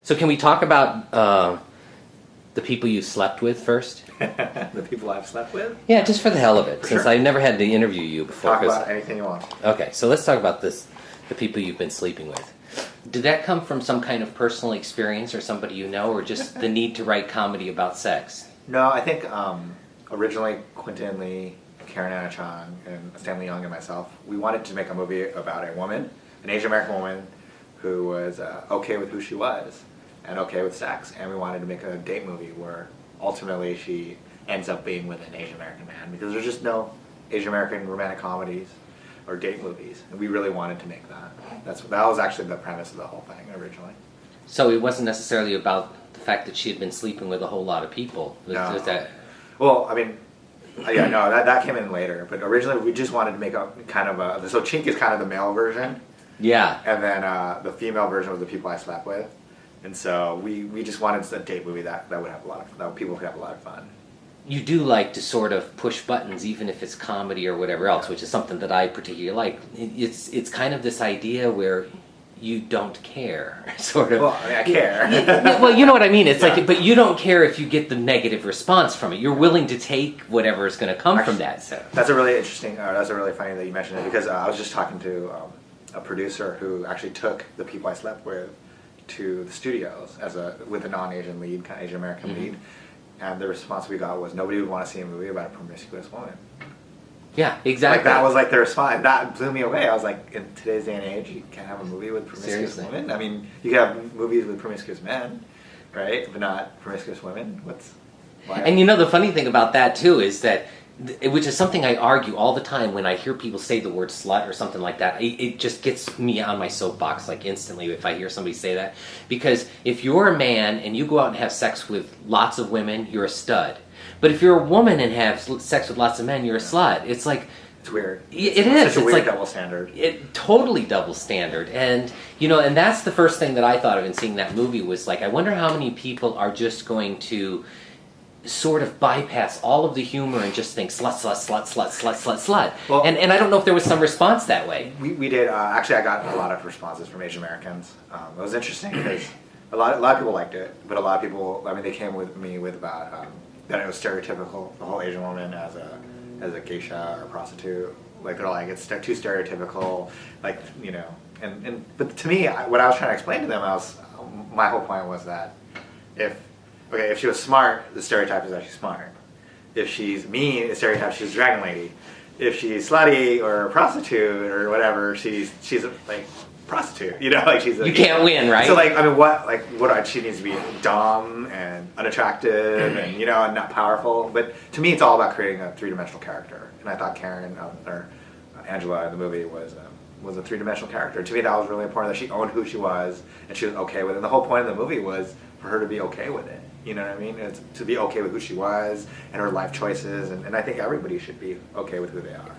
So can we talk about the people you slept with first? The people I've slept with? Yeah, just for the hell of it, For since sure. I've never had to interview you before. Talk about anything you want. Okay, so let's talk about the people you've been sleeping with. Did that come from some kind of personal experience or somebody you know, or just the need to write comedy about sex? No, I think originally Quentin Lee, Karin Anna Cheung, and Stanley Young and myself, we wanted to make a movie about a woman, an Asian American woman, who was okay with who she was and okay with sex, and we wanted to make a date movie where ultimately she ends up being with an Asian American man, because there's just no Asian American romantic comedies or date movies, and we really wanted to make that. That was actually the premise of the whole thing originally. So it wasn't necessarily about the fact that she had been sleeping with a whole lot of people. No. That... Well, I mean, yeah, no, that came in later, but originally we just wanted to make a kind of a, so Chink is kind of the male version. Yeah. And then the female version was the people I slept with. And so we just wanted a date movie that would have a lot of, that people could have a lot of fun. You do like to sort of push buttons, even if it's comedy or whatever else, which is something that I particularly like. It's kind of this idea where you don't care, sort of. Well, I mean, I care. Well, you know what I mean. It's Yeah. like, but you don't care if you get the negative response from it. You're willing to take whatever is going to come from that. So. That's a really interesting, that's a really funny that you mentioned it, because I was just talking to a producer who actually took the people I slept with to the studios with a non-Asian lead, kind of Asian American lead, and the response we got was nobody would want to see a movie about a promiscuous woman. Yeah, exactly. Like, that was like the response. That blew me away. I was like, in today's day and age, you can't have a movie with promiscuous Seriously. women. I mean, you can have movies with promiscuous men, right? But not promiscuous women. Why? And you know, the funny thing about that too is that, which is something I argue all the time when I hear people say the word slut or something like that, it just gets me on my soapbox like instantly if I hear somebody say that. Because if you're a man and you go out and have sex with lots of women, you're a stud. But if you're a woman and have sex with lots of men, you're a slut. It's like... It's weird. It is. Such a it's weird like double standard. Totally double standard. And, you know, and that's the first thing that I thought of in seeing that movie was like, I wonder how many people are just going to sort of bypass all of the humor and just think slut, slut, slut, slut, slut, slut, slut. Well, and I don't know if there was some response that way. We did. Actually, I got a lot of responses from Asian Americans. It was interesting because a lot of people liked it, but a lot of people, I mean, they came with me with about that it was stereotypical, the whole Asian woman as a geisha or prostitute. Like, they're like, it's too stereotypical, like, you know. But to me, what I was trying to explain to them, my whole point was that if she was smart, the stereotype is that she's smart. If she's mean, the stereotype she's a dragon lady. If she's slutty or a prostitute or whatever, she's a like prostitute. You know, like she's a, You can't win, right? So like, I mean, what she needs to be dumb and unattractive and, you know, and not powerful. But to me, it's all about creating a three-dimensional character. And I thought Karen or Angela in the movie was a three-dimensional character. To me, that was really important, that she owned who she was and she was okay with it. And the whole point of the movie was for her to be okay with it. You know what I mean? It's to be okay with who she was and her life choices. And I think everybody should be okay with who they are.